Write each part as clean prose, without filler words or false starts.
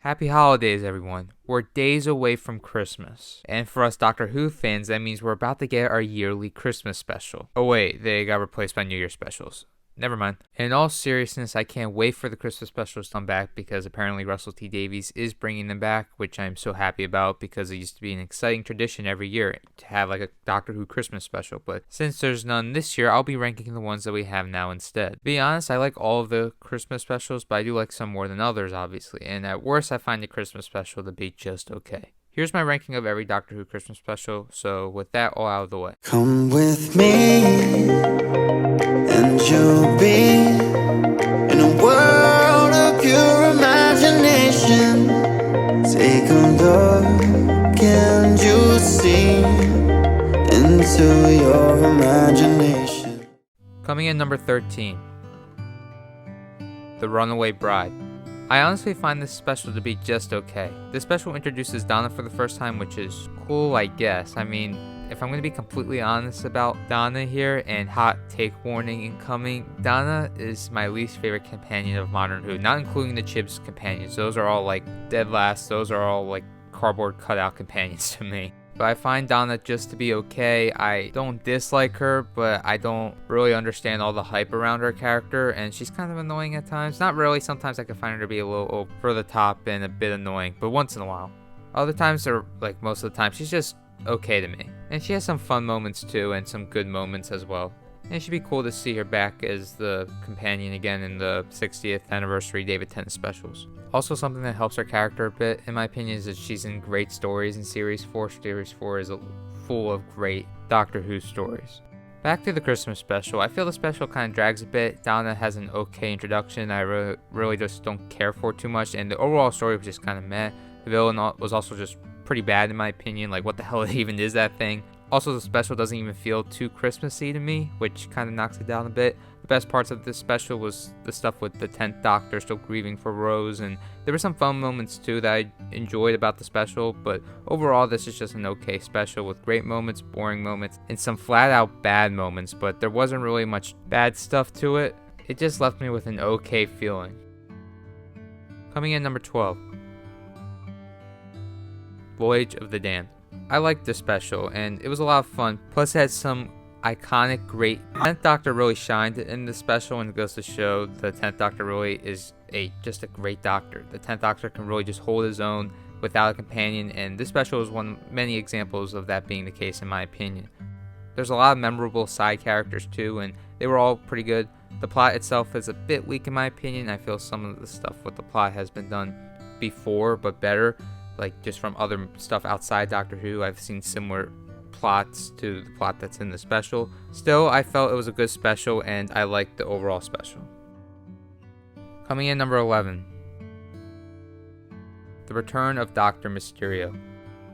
Happy holidays, everyone. We're days away from Christmas. And for us Doctor Who fans, that means we're about to get our yearly Christmas special. Oh wait, they got replaced by New Year specials. Never mind. In all seriousness, I can't wait for the Christmas specials to come back because apparently Russell T Davies is bringing them back, which I'm so happy about because it used to be an exciting tradition every year to have like a Doctor Who Christmas special. But since there's none this year, I'll be ranking the ones that we have now instead. To be honest, I like all of the Christmas specials, but I do like some more than others, obviously. And at worst, I find the Christmas special to be just okay. Here's my ranking of every Doctor Who Christmas special, so with that all out of the way. Come with me, and you'll be in a world of pure imagination. Take a look and you'll see into your imagination. Coming in number 13, The Runaway Bride. I honestly find this special to be just okay. This special introduces Donna for the first time, which is cool, I guess. I mean, if I'm going to be completely honest about Donna here, and hot take warning incoming, Donna is my least favorite companion of Modern Who, not including the Chibs companions. Those are all like dead last, those are all like cardboard cutout companions to me. But I find Donna just to be okay. I don't dislike her, but I don't really understand all the hype around her character, and she's kind of annoying at times. Not really, sometimes I can find her to be a little over the top and a bit annoying, but once in a while. Other times, or like most of the time, she's just okay to me. And she has some fun moments too, and some good moments as well. And it should be cool to see her back as the companion again in the 60th anniversary David Tennant specials. Also, something that helps her character a bit, in my opinion, is that she's in great stories in Series 4. Series 4 is full of great Doctor Who stories. Back to the Christmas special, I feel the special kind of drags a bit. Donna has an okay introduction I really just don't care for too much, and the overall story was just kind of meh. The villain was also just pretty bad in my opinion, like what the hell even is that thing? Also, the special doesn't even feel too Christmassy to me, which kind of knocks it down a bit. The best parts of this special was the stuff with the 10th Doctor still grieving for Rose, and there were some fun moments too that I enjoyed about the special, but overall this is just an okay special with great moments, boring moments, and some flat out bad moments, but there wasn't really much bad stuff to it. It just left me with an okay feeling. Coming in number 12, Voyage of the Damned. I liked this special, and it was a lot of fun. Plus, it had some iconic, great. 10th Doctor really shined in this special, and it goes to show the 10th Doctor really is just a great Doctor. The 10th Doctor can really just hold his own without a companion, and this special is one of many examples of that being the case, in my opinion. There's a lot of memorable side characters too, and they were all pretty good. The plot itself is a bit weak, in my opinion. I feel some of the stuff with the plot has been done before, but better. Like just from other stuff outside Doctor Who, I've seen similar plots to the plot that's in the special. Still, I felt it was a good special, and I liked the overall special. Coming in number 11, The Return of Dr. Mysterio.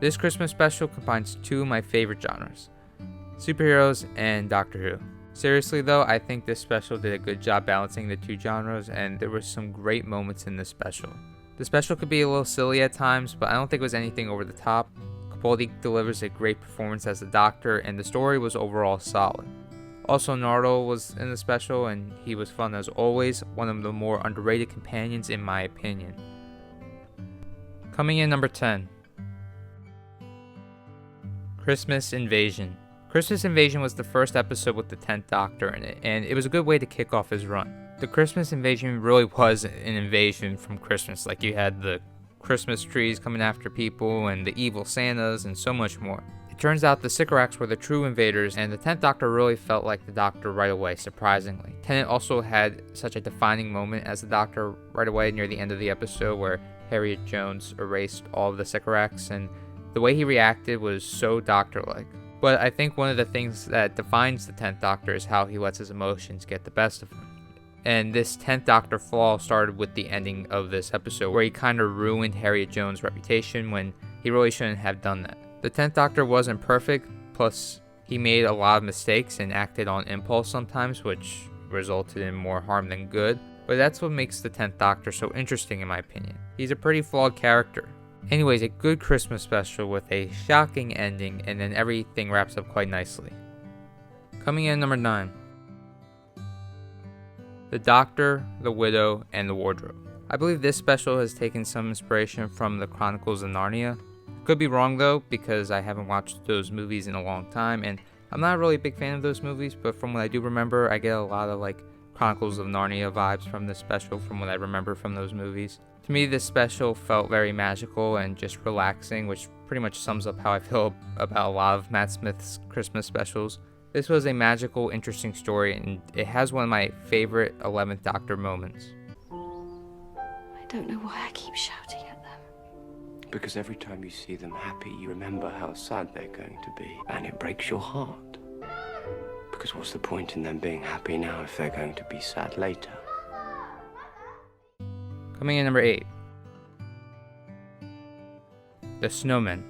This Christmas special combines two of my favorite genres, superheroes and Doctor Who. Seriously though, I think this special did a good job balancing the two genres, and there were some great moments in this special. The special could be a little silly at times, but I don't think it was anything over the top. Capaldi delivers a great performance as the Doctor, and the story was overall solid. Also, Nardole was in the special, and he was fun as always, one of the more underrated companions in my opinion. Coming in number 10, Christmas Invasion. Christmas Invasion was the first episode with the 10th Doctor in it, and it was a good way to kick off his run. The Christmas Invasion really was an invasion from Christmas, like you had the Christmas trees coming after people and the evil Santas and so much more. It turns out the Sycorax were the true invaders, and the 10th Doctor really felt like the Doctor right away, surprisingly. Tennant also had such a defining moment as the Doctor right away near the end of the episode where Harriet Jones erased all of the Sycorax, and the way he reacted was so Doctor-like. But I think one of the things that defines the 10th Doctor is how he lets his emotions get the best of him. And this 10th Doctor flaw started with the ending of this episode, where he kind of ruined Harriet Jones' reputation when he really shouldn't have done that. The 10th Doctor wasn't perfect, plus he made a lot of mistakes and acted on impulse sometimes, which resulted in more harm than good. But that's what makes the 10th Doctor so interesting in my opinion. He's a pretty flawed character. Anyways, a good Christmas special with a shocking ending, and then everything wraps up quite nicely. Coming in number 9, The Doctor, the Widow, and the Wardrobe. I believe this special has taken some inspiration from the Chronicles of Narnia. Could be wrong though, because I haven't watched those movies in a long time, and I'm not really a big fan of those movies, but from what I do remember, I get a lot of like Chronicles of Narnia vibes from this special from what I remember from those movies. To me, this special felt very magical and just relaxing, which pretty much sums up how I feel about a lot of Matt Smith's Christmas specials. This was a magical, interesting story, and it has one of my favorite 11th Doctor moments. I don't know why I keep shouting at them. Because every time you see them happy, you remember how sad they're going to be, and it breaks your heart. Because what's the point in them being happy now if they're going to be sad later? Coming in number 8. The Snowman.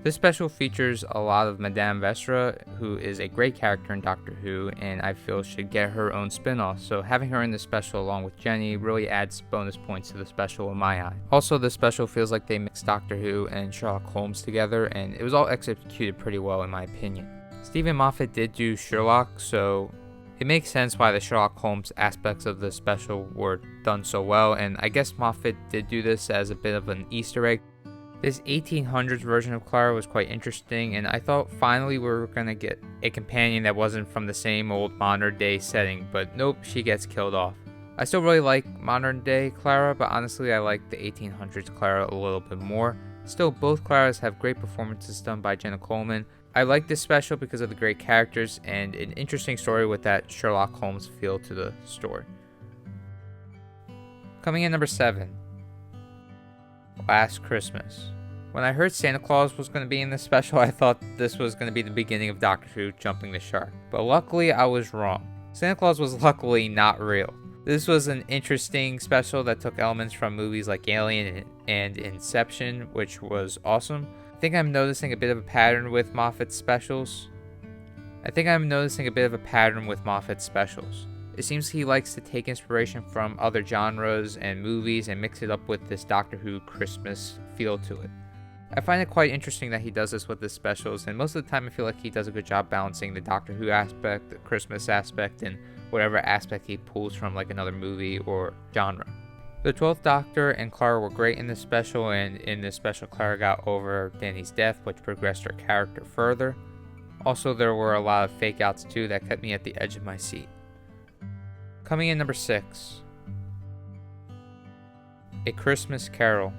This special features a lot of Madame Vestra, who is a great character in Doctor Who, and I feel should get her own spin-off, so having her in the special along with Jenny really adds bonus points to the special in my eye. Also, the special feels like they mixed Doctor Who and Sherlock Holmes together, and it was all executed pretty well in my opinion. Stephen Moffat did do Sherlock, so it makes sense why the Sherlock Holmes aspects of the special were done so well, and I guess Moffat did do this as a bit of an Easter egg. This 1800s version of Clara was quite interesting, and I thought finally we were going to get a companion that wasn't from the same old modern day setting, but nope, she gets killed off. I still really like modern day Clara, but honestly I like the 1800s Clara a little bit more. Still, both Claras have great performances done by Jenna Coleman. I like this special because of the great characters and an interesting story with that Sherlock Holmes feel to the story. Coming in number 7. Last Christmas. When I heard Santa Claus was going to be in this special, I thought this was going to be the beginning of Doctor Who jumping the shark. But luckily, I was wrong. Santa Claus was luckily not real. This was an interesting special that took elements from movies like Alien and Inception, which was awesome. I think I'm noticing a bit of a pattern with Moffat's specials. It seems he likes to take inspiration from other genres and movies and mix it up with this Doctor Who Christmas feel to it. I find it quite interesting that he does this with his specials, and most of the time I feel like he does a good job balancing the Doctor Who aspect, the Christmas aspect, and whatever aspect he pulls from like another movie or genre. The 12th Doctor and Clara were great in this special, and in this special Clara got over Danny's death, which progressed her character further. Also, there were a lot of fake outs too that kept me at the edge of my seat. Coming in number 6. A Christmas Carol.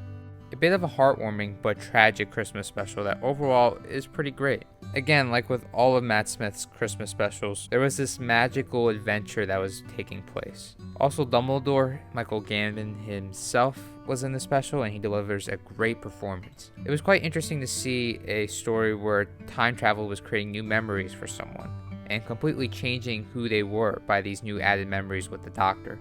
A bit of a heartwarming but tragic Christmas special that overall is pretty great. Again, like with all of Matt Smith's Christmas specials, there was this magical adventure that was taking place. Also, Dumbledore, Michael Gambon himself, was in the special, and he delivers a great performance. It was quite interesting to see a story where time travel was creating new memories for someone, and completely changing who they were by these new added memories with the Doctor.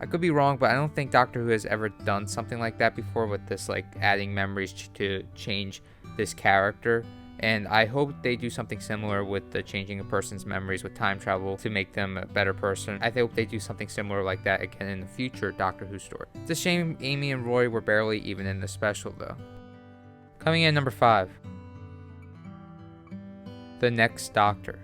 I could be wrong, but I don't think Doctor Who has ever done something like that before with this, like adding memories to change this character. And I hope they do something similar with the changing a person's memories with time travel to make them a better person. I hope they do something similar like that again in the future Doctor Who story. It's a shame Amy and Roy were barely even in the special though. Coming in number 5. The Next Doctor.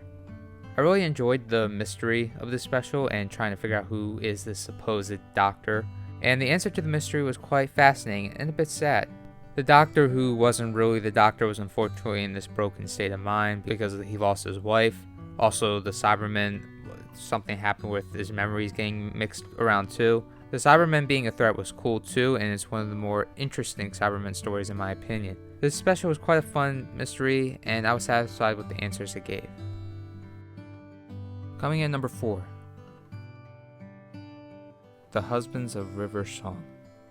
I really enjoyed the mystery of this special and trying to figure out who is this supposed Doctor, and the answer to the mystery was quite fascinating and a bit sad. The Doctor who wasn't really the Doctor was unfortunately in this broken state of mind because he lost his wife. Also, the Cybermen, something happened with his memories getting mixed around too. The Cybermen being a threat was cool too, and it's one of the more interesting Cybermen stories in my opinion. This special was quite a fun mystery, and I was satisfied with the answers it gave. Coming in number 4. The Husbands of River Song.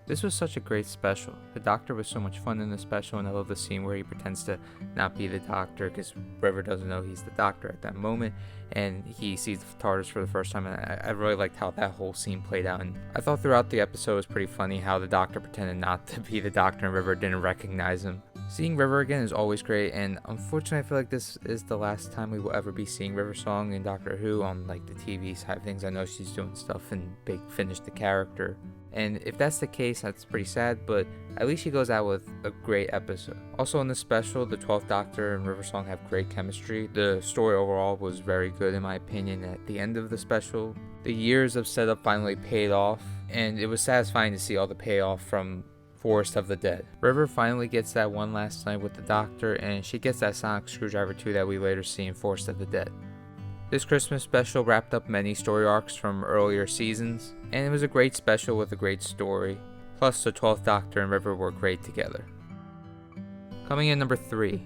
This was such a great special. The Doctor was so much fun in this special, and I love the scene where he pretends to not be the Doctor because River doesn't know he's the Doctor at that moment, and he sees the TARDIS for the first time, and I really liked how that whole scene played out. And I thought throughout the episode it was pretty funny how the Doctor pretended not to be the Doctor and River didn't recognize him. Seeing River again is always great, and unfortunately I feel like this is the last time we will ever be seeing River Song in Doctor Who on like the TV side of things. I know she's doing stuff in Big Finish the character, and if that's the case, that's pretty sad, but at least she goes out with a great episode. Also in this special, the 12th Doctor and River Song have great chemistry. The story overall was very good in my opinion. At the end of the special, the years of setup finally paid off, and it was satisfying to see all the payoff from Forest of the Dead. River finally gets that one last night with the Doctor, and she gets that sonic screwdriver too that we later see in Forest of the Dead. This Christmas special wrapped up many story arcs from earlier seasons, and it was a great special with a great story. Plus, the 12th Doctor and River were great together. Coming in number 3,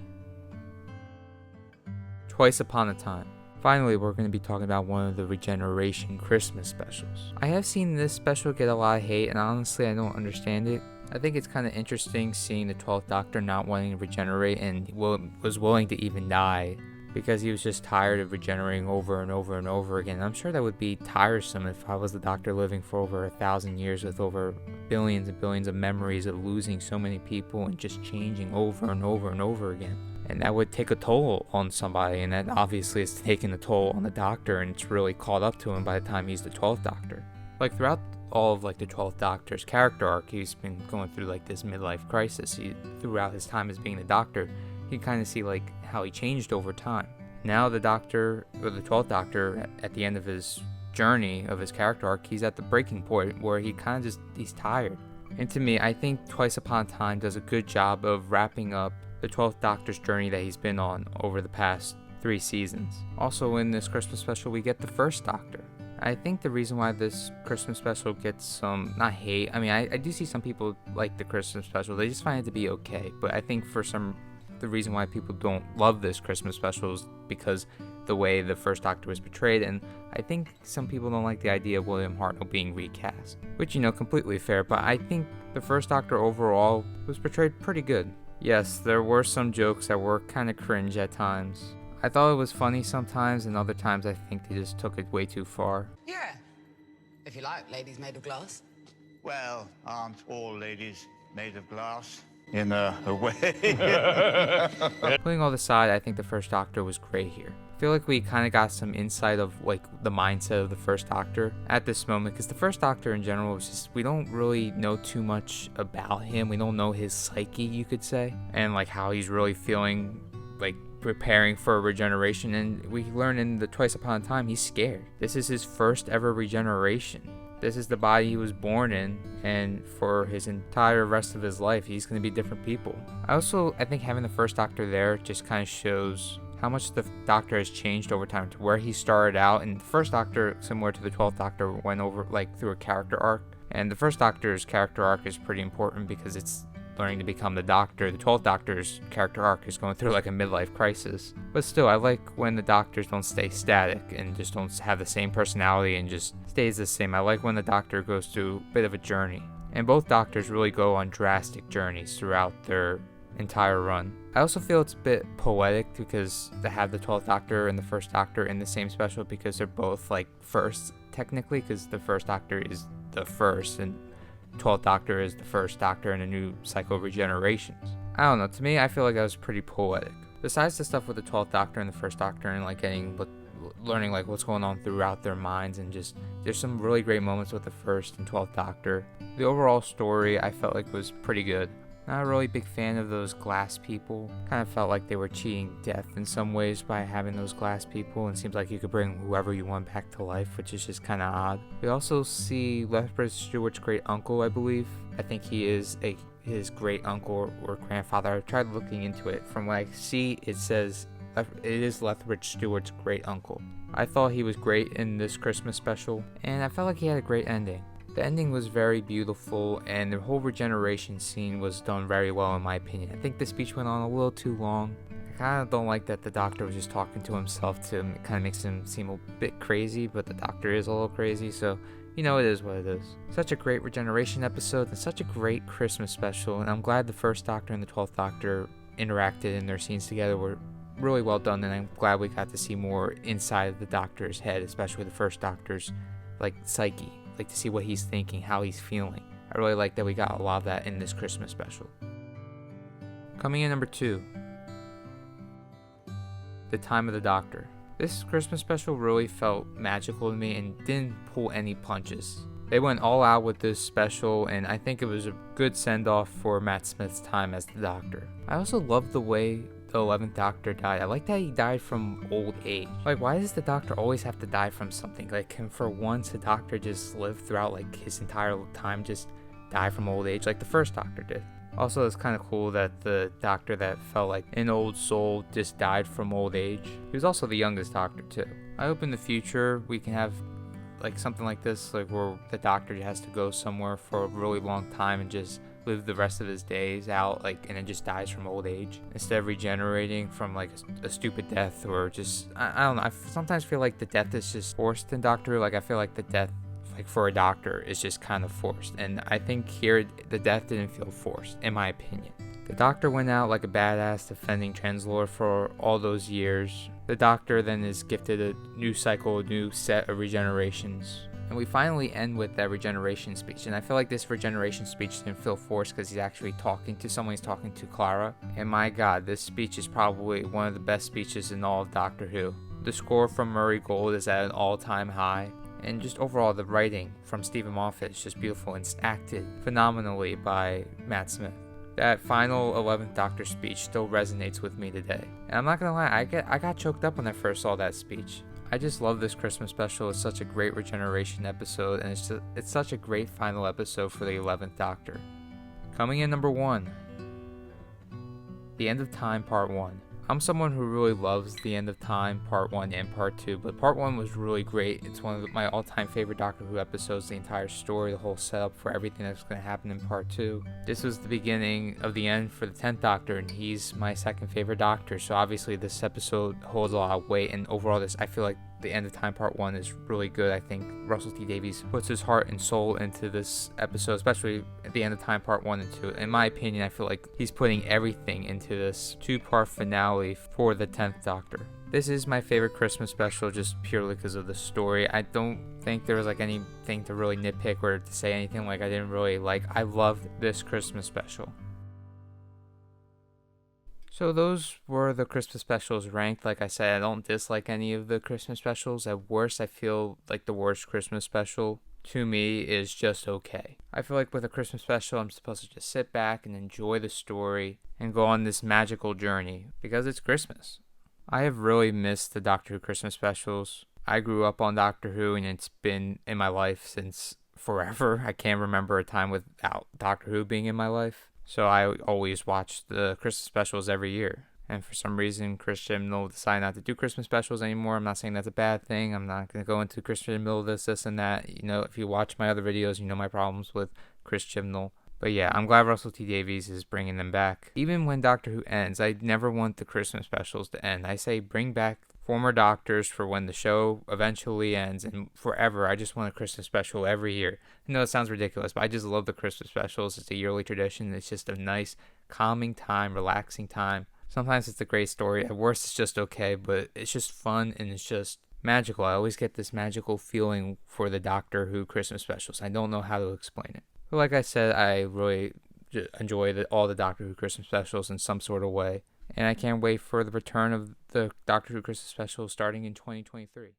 Twice Upon a Time. Finally, we're going to be talking about one of the Regeneration Christmas specials. I have seen this special get a lot of hate, and honestly, I don't understand it. I think it's kind of interesting seeing the 12th Doctor not wanting to regenerate and was willing to even die because he was just tired of regenerating over and over and over again. I'm sure that would be tiresome if I was the Doctor living for over 1,000 years with over billions and billions of memories of losing so many people and just changing over and over and over again. And that would take a toll on somebody, and that obviously is taking a toll on the Doctor, and it's really caught up to him by the time he's the 12th Doctor. Like throughout all of like the 12th Doctor's character arc, he's been going through like this midlife crisis. Throughout his time as being the Doctor, you kind of see like how he changed over time. Now the Doctor, or the 12th Doctor, at the end of his journey of his character arc, he's at the breaking point where he kind of he's tired. And to me, I think Twice Upon a Time does a good job of wrapping up the 12th Doctor's journey that he's been on over the past 3 seasons. Also in this Christmas special, we get the first Doctor. I think the reason why this Christmas special gets some, not hate, I mean, I do see some people like the Christmas special, they just find it to be okay, but I think the reason why people don't love this Christmas special is because the way the first Doctor was portrayed, and I think some people don't like the idea of William Hartnell being recast, which, completely fair, but I think the first Doctor overall was portrayed pretty good. Yes, there were some jokes that were kind of cringe at times. I thought it was funny sometimes, and other times I think they just took it way too far. Yeah, if you like, ladies made of glass. Well, aren't all ladies made of glass? In a way. Putting all this aside, I think the first Doctor was great here. I feel like we kind of got some insight of like the mindset of the first Doctor at this moment, because the first Doctor in general was just, we don't really know too much about him. We don't know his psyche, you could say, and like how he's really feeling, like preparing for a regeneration. And we learn in the Twice Upon a Time he's scared. This is his first ever regeneration. This is the body he was born in, and for his entire rest of his life, he's going to be different people. I think having the first Doctor there just kind of shows how much the Doctor has changed over time to where he started out. And the first Doctor, similar to the 12th Doctor, went over like through a character arc. And the first Doctor's character arc is pretty important because it's learning to become the Doctor. The 12th Doctor's character arc is going through like a midlife crisis. But still, I like when the Doctors don't stay static and just don't have the same personality and just stays the same. I like when the Doctor goes through a bit of a journey. And both Doctors really go on drastic journeys throughout their entire run. I also feel it's a bit poetic because they have the 12th Doctor and the first Doctor in the same special, because they're both like first technically, because the first Doctor is the first and 12th Doctor is the first Doctor in a new cycle of regenerations. I don't know, to me I feel like that was pretty poetic. Besides the stuff with the 12th Doctor and the first Doctor and like learning like what's going on throughout their minds, and just there's some really great moments with the first and 12th Doctor. The overall story I felt like was pretty good. Not a really big fan of those glass people. Kind of felt like they were cheating death in some ways by having those glass people, and it seems like you could bring whoever you want back to life, which is just kind of odd. We also see Lethbridge Stewart's great uncle, I believe. I think he is his great uncle or grandfather. I tried looking into it. From what I see, it says it is Lethbridge Stewart's great uncle. I thought he was great in this Christmas special, and I felt like he had a great ending. The ending was very beautiful, and the whole regeneration scene was done very well in my opinion. I think the speech went on a little too long. I kind of don't like that the Doctor was just talking to himself. It kind of makes him seem a bit crazy, but the Doctor is a little crazy, so it is what it is. Such a great regeneration episode and such a great Christmas special, and I'm glad the first Doctor and the 12th Doctor interacted in their scenes together. Were really well done, and I'm glad we got to see more inside of the Doctor's head, especially the first Doctor's like psyche. Like to see what he's thinking, how he's feeling. I really like that we got a lot of that in this Christmas special. Coming in number 2, The Time of the Doctor. This Christmas special really felt magical to me and didn't pull any punches. They went all out with this special, and I think it was a good send-off for Matt Smith's time as the Doctor. I also loved the way the 11th Doctor died. I like that he died from old age. Like, why does the Doctor always have to die from something? Like, can for once the Doctor just live throughout like his entire time, just die from old age like the first Doctor did? Also, it's kind of cool that the Doctor that felt like an old soul just died from old age. He was also the youngest Doctor too. I hope in the future we can have like something like this, like where the Doctor has to go somewhere for a really long time and just live the rest of his days out, like, and then just dies from old age instead of regenerating from like a stupid death, or just I don't know. I sometimes feel like the death is just forced in Doctor Who. Like, I feel like the death, like for a Doctor, is just kind of forced, and I think here the death didn't feel forced, in my opinion. The Doctor went out like a badass defending Translore for all those years. The Doctor then is gifted a new cycle, a new set of regenerations. And we finally end with that regeneration speech. And I feel like this regeneration speech didn't feel forced because he's actually talking to someone. He's talking to Clara. And my god, this speech is probably one of the best speeches in all of Doctor Who. The score from Murray Gold is at an all-time high. And just overall, the writing from Stephen Moffat is just beautiful, and it's acted phenomenally by Matt Smith. That final 11th Doctor speech still resonates with me today. And I'm not gonna lie, I got choked up when I first saw that speech. I just love this Christmas special. It's such a great regeneration episode, and it's such a great final episode for the 11th Doctor. Coming in number 1, The End of Time Part 1. I'm someone who really loves The End of Time Part 1 and Part 2, but Part 1 was really great. It's one of my all-time favorite Doctor Who episodes, the entire story, the whole setup for everything that's going to happen in Part 2. This was the beginning of the end for the 10th Doctor, and he's my second favorite Doctor, so obviously this episode holds a lot of weight, and overall I feel like The End of Time Part 1 is really good. I think Russell T Davies puts his heart and soul into this episode, especially at The End of Time Part 1 and 2. In my opinion, I feel like he's putting everything into this 2-part finale for the 10th Doctor. This is my favorite Christmas special just purely because of the story. I don't think there was like anything to really nitpick or to say anything like I didn't really like. I loved this Christmas special. So those were the Christmas specials ranked. Like I said, I don't dislike any of the Christmas specials. At worst, I feel like the worst Christmas special to me is just okay. I feel like with a Christmas special, I'm supposed to just sit back and enjoy the story and go on this magical journey because it's Christmas. I have really missed the Doctor Who Christmas specials. I grew up on Doctor Who, and it's been in my life since forever. I can't remember a time without Doctor Who being in my life. So I always watch the Christmas specials every year. And for some reason, Chris Chibnall decided not to do Christmas specials anymore. I'm not saying that's a bad thing. I'm not going to go into Chris Chibnall, this, and that. You know, if you watch my other videos, you know my problems with Chris Chibnall. But yeah, I'm glad Russell T Davies is bringing them back. Even when Doctor Who ends, I never want the Christmas specials to end. I say bring back former Doctors for when the show eventually ends and forever. I just want a Christmas special every year. I know it sounds ridiculous, but I just love the Christmas specials. It's a yearly tradition. It's just a nice, calming time, relaxing time. Sometimes it's a great story. At worst, it's just okay, but it's just fun and it's just magical. I always get this magical feeling for the Doctor Who Christmas specials. I don't know how to explain it. But like I said, I really enjoy all the Doctor Who Christmas specials in some sort of way. And I can't wait for the return of the Doctor Who Christmas special starting in 2023.